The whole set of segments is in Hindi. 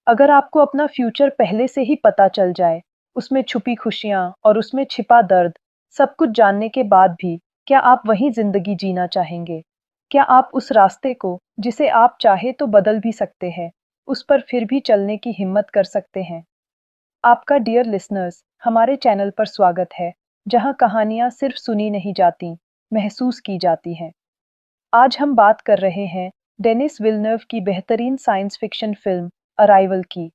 अगर आपको अपना फ्यूचर पहले से ही पता चल जाए, उसमें छुपी खुशियां और उसमें छिपा दर्द, सब कुछ जानने के बाद भी क्या आप वही जिंदगी जीना चाहेंगे? क्या आप उस रास्ते को, जिसे आप चाहे तो बदल भी सकते हैं, उस पर फिर भी चलने की हिम्मत कर सकते हैं? आपका डियर लिसनर्स, हमारे चैनल पर स्वागत है, जहां कहानियां सिर्फ सुनी नहीं जाती, महसूस की जाती हैं। आज हम बात कर रहे हैं डेनिस विलनर्व की बेहतरीन साइंस फिक्शन फिल्म अराइवल की।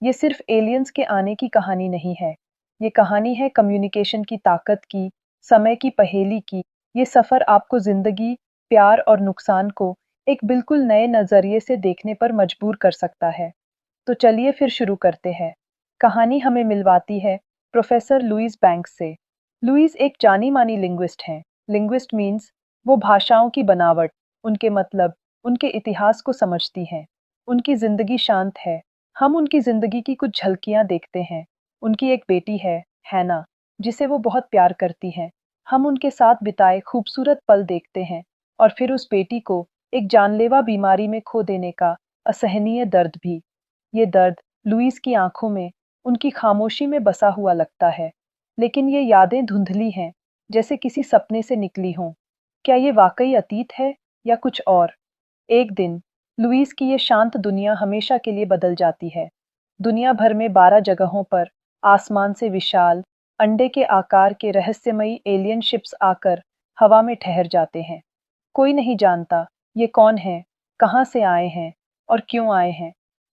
ये सिर्फ एलियंस के आने की कहानी नहीं है। ये कहानी है कम्युनिकेशन की ताकत की, समय की पहेली की। ये सफ़र आपको ज़िंदगी, प्यार और नुकसान को एक बिल्कुल नए नज़रिए से देखने पर मजबूर कर सकता है। तो चलिए फिर शुरू करते हैं। कहानी हमें मिलवाती है प्रोफेसर लुईस बैंक्स से। लुईस एक जानी मानी लिंग्विस्ट हैं। लिंग्विस्ट मीन्स वो भाषाओं की बनावट, उनके मतलब, उनके इतिहास को समझती हैं। उनकी जिंदगी शांत है। हम उनकी जिंदगी की कुछ झलकियां देखते हैं। उनकी एक बेटी है, हैना, जिसे वो बहुत प्यार करती हैं। हम उनके साथ बिताए खूबसूरत पल देखते हैं और फिर उस बेटी को एक जानलेवा बीमारी में खो देने का असहनीय दर्द भी। ये दर्द लुईस की आंखों में, उनकी खामोशी में बसा हुआ लगता है। लेकिन ये यादें धुंधली हैं, जैसे किसी सपने से निकली हों। क्या ये वाकई अतीत है या कुछ और? एक दिन लुईस की ये शांत दुनिया हमेशा के लिए बदल जाती है। दुनिया भर में 12 जगहों पर आसमान से विशाल, अंडे के आकार के रहस्यमयी एलियन शिप्स आकर हवा में ठहर जाते हैं। कोई नहीं जानता ये कौन है, कहाँ से आए हैं और क्यों आए हैं।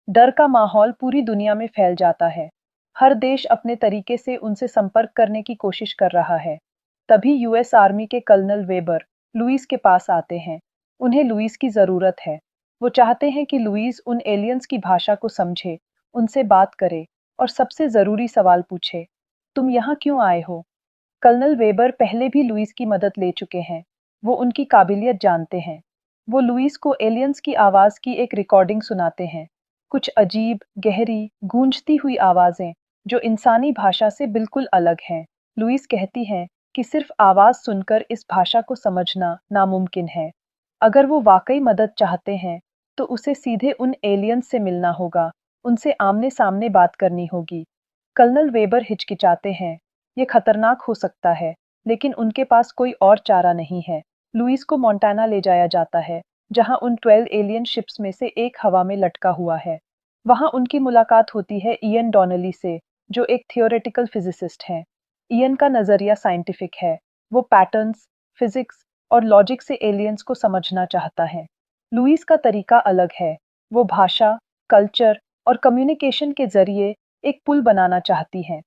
डर का माहौल पूरी दुनिया में फैल जाता है। हर देश अपने तरीके से उनसे संपर्क करने की कोशिश कर रहा है। तभी यूएस आर्मी के कर्नल वेबर लुईस के पास आते हैं। उन्हें लुईस की जरूरत है। वो चाहते हैं कि लुईस उन एलियंस की भाषा को समझे, उनसे बात करे और सबसे जरूरी सवाल पूछे, तुम यहाँ क्यों आए हो? कर्नल वेबर पहले भी लुईस की मदद ले चुके हैं। वो उनकी काबिलियत जानते हैं। वो लुईस को एलियंस की आवाज की एक रिकॉर्डिंग सुनाते हैं। कुछ अजीब, गहरी, गूंजती हुई आवाजें जो इंसानी भाषा से बिल्कुल अलग हैं। लुईस कहती हैं कि सिर्फ आवाज सुनकर इस भाषा को समझना नामुमकिन है। अगर वो वाकई मदद चाहते हैं, तो उसे सीधे उन एलियंस से मिलना होगा, उनसे आमने सामने बात करनी होगी। कर्नल वेबर हिचकिचाते हैं। ये खतरनाक हो सकता है, लेकिन उनके पास कोई और चारा नहीं है। लुईस को मोंटाना ले जाया जाता है, जहां उन 12 एलियन शिप्स में से एक हवा में लटका हुआ है। वहां उनकी मुलाकात होती है इयन डॉनली से, जो एक थियोरेटिकल फिजिसिस्ट हैं। इयन का नजरिया साइंटिफिक है। वो पैटर्न्स, फिजिक्स और लॉजिक से एलियंस को समझना चाहता है। लुईस का तरीका अलग है। वो भाषा, कल्चर और कम्युनिकेशन के जरिए एक पुल बनाना चाहती हैं।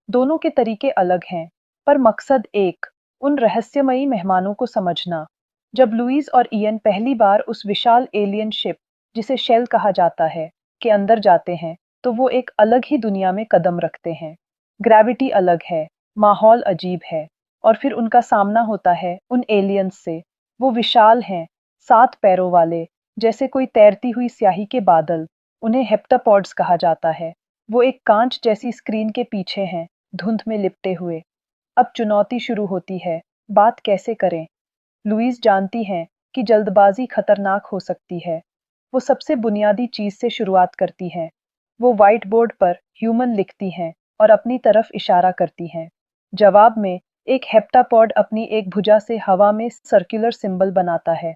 दोनों के तरीके अलग हैं, पर मकसद एक, उन रहस्यमयी मेहमानों को समझना। जब लुईस और इयन पहली बार उस विशाल एलियन शिप, जिसे शेल कहा जाता है, के अंदर जाते हैं, तो वो एक अलग ही दुनिया में कदम रखते हैं। ग्रेविटी अलग है, माहौल अजीब है, और फिर उनका सामना होता है उन एलियंस से। वो विशाल हैं, 7 पैरों वाले, जैसे कोई तैरती हुई स्याही के बादल। उन्हें हेप्टापॉड्स कहा जाता है। वो एक कांच जैसी स्क्रीन के पीछे हैं, धुंध में लिपटे हुए। अब चुनौती शुरू होती है, बात कैसे करें? लुईस जानती हैं कि जल्दबाजी खतरनाक हो सकती है। वो सबसे बुनियादी चीज से शुरुआत करती हैं। वो व्हाइट बोर्ड पर ह्यूमन लिखती हैं और अपनी तरफ इशारा करती हैं। जवाब में एक हेप्टापॉड अपनी एक भुजा से हवा में सर्कुलर सिंबल बनाता है।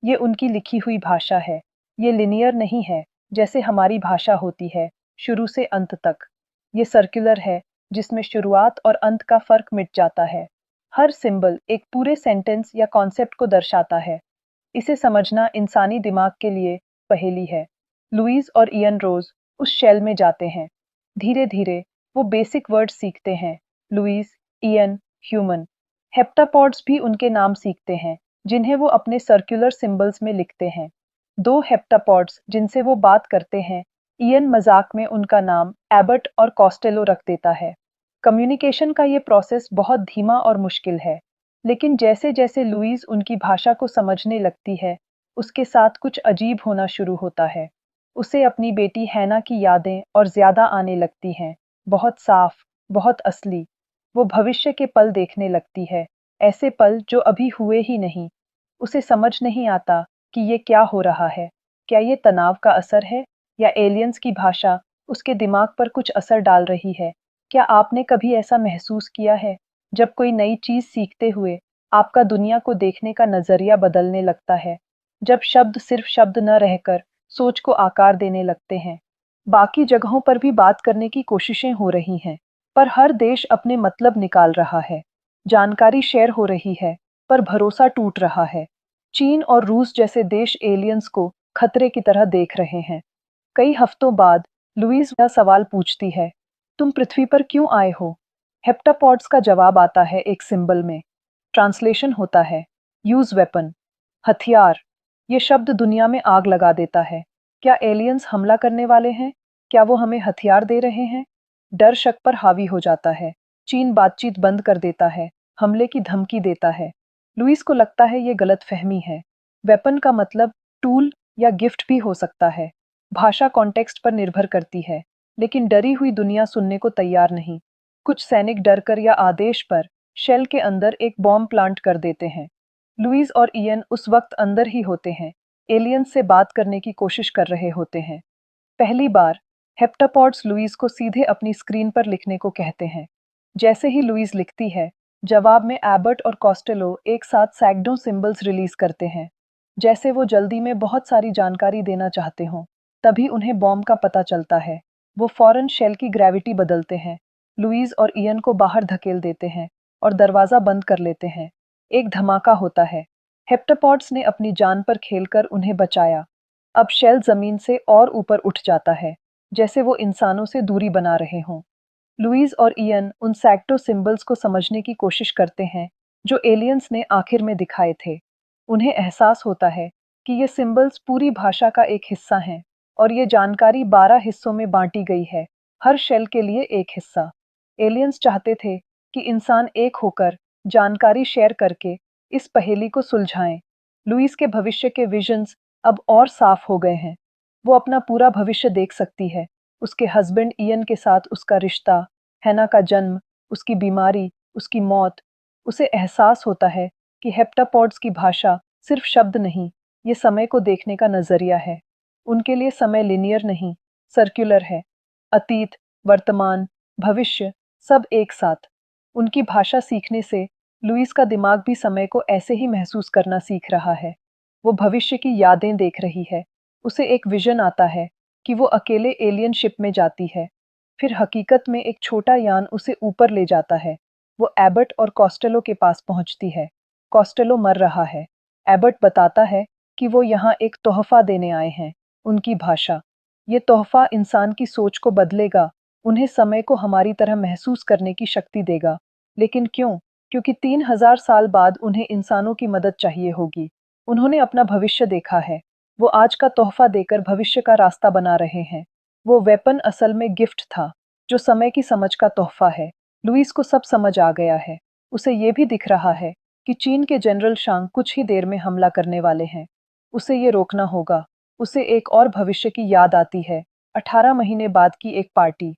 ये उनकी लिखी हुई भाषा है। ये लिनियर नहीं है, जैसे हमारी भाषा होती है, शुरू से अंत तक। ये सर्कुलर है, जिसमें शुरुआत और अंत का फर्क मिट जाता है। हर सिंबल एक पूरे सेंटेंस या कॉन्सेप्ट को दर्शाता है। इसे समझना इंसानी दिमाग के लिए पहेली है। लुईस और इयन रोज उस शेल में जाते हैं। धीरे धीरे वो बेसिक वर्ड सीखते हैं। Lewis, Ian, human. हेप्टापॉड्स भी उनके नाम सीखते हैं, जिन्हें वो अपने सर्कुलर सिंबल्स में लिखते हैं। 2 हेप्टापॉड्स जिनसे वो बात करते हैं, इयन मजाक में उनका नाम एबट और कॉस्टेलो रख देता है। कम्युनिकेशन का ये प्रोसेस बहुत धीमा और मुश्किल है, लेकिन जैसे जैसे लुईस उनकी भाषा को समझने लगती है, उसके साथ कुछ अजीब होना शुरू होता है। उसे अपनी बेटी हैना की यादें और ज्यादा आने लगती हैं, बहुत साफ, बहुत असली। वो भविष्य के पल देखने लगती है, ऐसे पल जो अभी हुए ही नहीं। उसे समझ नहीं आता कि ये क्या हो रहा है। क्या ये तनाव का असर है या एलियंस की भाषा उसके दिमाग पर कुछ असर डाल रही है। क्या आपने कभी ऐसा महसूस किया है, जब कोई नई चीज़ सीखते हुए आपका दुनिया को देखने का नज़रिया बदलने लगता है? जब शब्द सिर्फ शब्द न रहकर सोच को आकार देने लगते हैं। बाकी जगहों पर भी बात करने की कोशिशें हो रही हैं, पर हर देश अपने मतलब निकाल रहा है। जानकारी शेयर हो रही है, पर भरोसा टूट रहा है। चीन और रूस जैसे देश एलियंस को खतरे की तरह देख रहे हैं। कई हफ्तों बाद लुईस यह सवाल पूछती है, तुम पृथ्वी पर क्यों आए हो? हेप्टापॉड्स का जवाब आता है एक सिंबल में। ट्रांसलेशन होता है यूज वेपन, हथियार। ये शब्द दुनिया में आग लगा देता है। क्या एलियंस हमला करने वाले हैं? क्या वो हमें हथियार दे रहे हैं? डर शक पर हावी हो जाता है। चीन बातचीत बंद कर देता है, हमले की धमकी देता है। लुईस को लगता है ये गलतफहमी है। वेपन का मतलब टूल या गिफ्ट भी हो सकता है। भाषा कॉन्टेक्स्ट पर निर्भर करती है, लेकिन डरी हुई दुनिया सुनने को तैयार नहीं। कुछ सैनिक डरकर या आदेश पर शेल के अंदर एक बॉम्ब प्लांट कर देते हैं। लुईस और इयन उस वक्त अंदर ही होते हैं, एलियंस से बात करने की कोशिश कर रहे होते हैं। पहली बार हेप्टापॉड्स लुईस को सीधे अपनी स्क्रीन पर लिखने को कहते हैं। जैसे ही लुईस लिखती है, जवाब में एबर्ट और कॉस्टेलो एक साथ सैकड़ों सिंबल्स रिलीज करते हैं, जैसे वो जल्दी में बहुत सारी जानकारी देना चाहते हों। तभी उन्हें बॉम्ब का पता चलता है। वो फौरन शेल की ग्रेविटी बदलते हैं, लुईस और इयन को बाहर धकेल देते हैं और दरवाजा बंद कर लेते हैं। एक धमाका होता है। हेप्टापॉड्स ने अपनी जान पर खेलकर उन्हें बचाया। अब शेल जमीन से और ऊपर उठ जाता है, जैसे वो इंसानों से दूरी बना रहे हों। लुईस और इयन उन सैक्टो सिंबल्स को समझने की कोशिश करते हैं, जो एलियंस ने आखिर में दिखाए थे। उन्हें एहसास होता है कि ये सिंबल्स पूरी भाषा का एक हिस्सा हैं, और ये जानकारी 12 हिस्सों में बांटी गई है, हर शेल के लिए एक हिस्सा। एलियंस चाहते थे कि इंसान एक होकर, जानकारी शेयर करके, इस पहेली को सुलझाएं। लुईस के भविष्य के विजन्स अब और साफ हो गए हैं। वो अपना पूरा भविष्य देख सकती है, उसके हस्बैंड इयन के साथ उसका रिश्ता, हैना का जन्म, उसकी बीमारी, उसकी मौत। उसे एहसास होता है कि हेप्टापॉड्स की भाषा सिर्फ शब्द नहीं, ये समय को देखने का नजरिया है। उनके लिए समय लिनियर नहीं, सर्कुलर है। अतीत, वर्तमान, भविष्य, सब एक साथ। उनकी भाषा सीखने से लुईस का दिमाग भी समय को ऐसे ही महसूस करना सीख रहा है। वो भविष्य की यादें देख रही है। उसे एक विजन आता है कि वो अकेले एलियन शिप में जाती है। फिर हकीकत में एक छोटा यान उसे ऊपर ले जाता है। वो एबर्ट और कॉस्टेलो के पास पहुंचती है। कॉस्टेलो मर रहा है। एबर्ट बताता है कि वो यहाँ एक तोहफा देने आए हैं, उनकी भाषा। ये तोहफा इंसान की सोच को बदलेगा, उन्हें समय को हमारी तरह महसूस करने की शक्ति देगा। लेकिन क्यों? क्योंकि 3000 साल बाद उन्हें इंसानों की मदद चाहिए होगी। उन्होंने अपना भविष्य देखा है। वो आज का तोहफा देकर भविष्य का रास्ता बना रहे हैं। वो वेपन असल में गिफ्ट था, जो समय की समझ का तोहफा है। लुईस को सब समझ आ गया है। उसे ये भी दिख रहा है कि चीन के जनरल शांग कुछ ही देर में हमला करने वाले हैं। उसे ये रोकना होगा। उसे एक और भविष्य की याद आती है, 18 महीने बाद की एक पार्टी।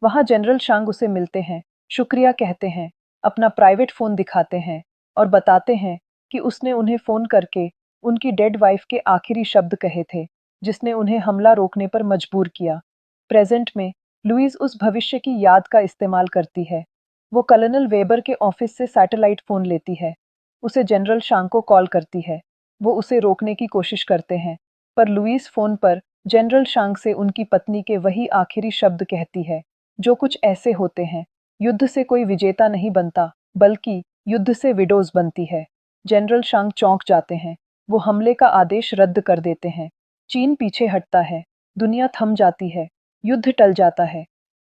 वहां जनरल शांग उसे मिलते हैं, शुक्रिया कहते हैं, अपना प्राइवेट फोन दिखाते हैं और बताते हैं कि उसने उन्हें फोन करके उनकी डेड वाइफ के आखिरी शब्द कहे थे, जिसने उन्हें हमला रोकने पर मजबूर किया। प्रेजेंट में लुईस उस भविष्य की याद का इस्तेमाल करती है। वो कर्नल वेबर के ऑफिस से सैटेलाइट फोन लेती है। उसे जनरल शांग को कॉल करती है। वो उसे रोकने की कोशिश करते हैं, पर लुईस फोन पर जनरल शांग से उनकी पत्नी के वही आखिरी शब्द कहती है, जो कुछ ऐसे होते हैं, युद्ध से कोई विजेता नहीं बनता, बल्कि युद्ध से विडोज बनती है। जनरल शांग चौंक जाते हैं। वो हमले का आदेश रद्द कर देते हैं। चीन पीछे हटता है। दुनिया थम जाती है। युद्ध टल जाता है।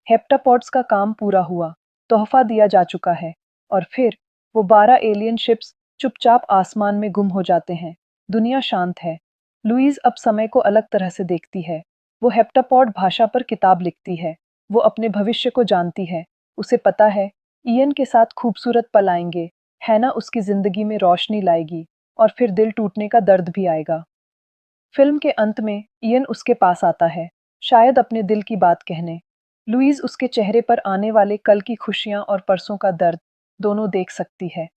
हेप्टापॉड्स का काम पूरा हुआ। तोहफा दिया जा चुका है। और फिर वो 12 एलियन शिप्स चुपचाप आसमान में गुम हो जाते हैं। दुनिया शांत है। लुईस अब समय को अलग तरह से देखती है। वो हेप्टापॉड भाषा पर किताब लिखती है। वो अपने भविष्य को जानती है। उसे पता है, इयन के साथ खूबसूरत पल आएंगे, हैना उसकी जिंदगी में रोशनी लाएगी, और फिर दिल टूटने का दर्द भी आएगा। फिल्म के अंत में इयन उसके पास आता है, शायद अपने दिल की बात कहने। लुईस उसके चेहरे पर आने वाले कल की खुशियां और परसों का दर्द दोनों देख सकती है।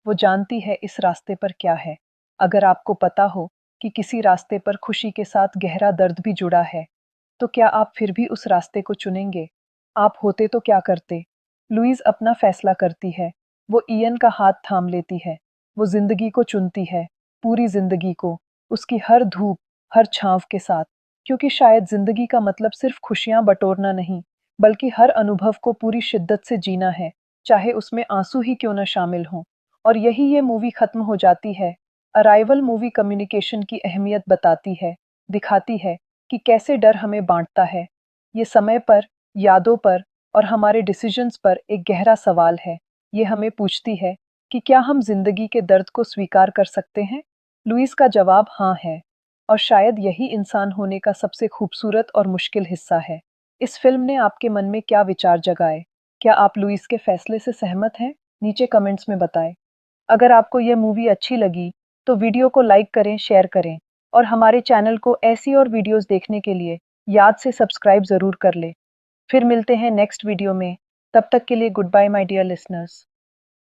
वो जानती है इस रास्ते पर क्या है। अगर आपको पता हो कि किसी रास्ते पर खुशी के साथ गहरा दर्द भी जुड़ा है, तो क्या आप फिर भी उस रास्ते को चुनेंगे? आप होते तो क्या करते? लुईस अपना फैसला करती है। वो इयन का हाथ थाम लेती है। वो जिंदगी को चुनती है, पूरी जिंदगी को, उसकी हर धूप, हर छांव के साथ, क्योंकि शायद जिंदगी का मतलब सिर्फ खुशियां बटोरना नहीं, बल्कि हर अनुभव को पूरी शिद्दत से जीना है, चाहे उसमें आंसू ही क्यों न शामिल हों। और यही ये मूवी खत्म हो जाती है। अराइवल मूवी कम्युनिकेशन की अहमियत बताती है, दिखाती है कि कैसे डर हमें बांटता है। ये समय पर, यादों पर और हमारे डिसीजंस पर एक गहरा सवाल है। ये हमें पूछती है कि क्या हम जिंदगी के दर्द को स्वीकार कर सकते हैं? लुईस का जवाब हाँ है। और शायद यही इंसान होने का सबसे खूबसूरत और मुश्किल हिस्सा है। इस फिल्म ने आपके मन में क्या विचार जगाए? क्या आप लुईस के फैसले से सहमत हैं? नीचे कमेंट्स में बताएं। अगर आपको यह मूवी अच्छी लगी, तो वीडियो को लाइक करें, शेयर करें और हमारे चैनल को ऐसी और वीडियोस देखने के लिए याद से सब्सक्राइब ज़रूर कर लें। फिर मिलते हैं नेक्स्ट वीडियो में। तब तक के लिए goodbye my dear listeners.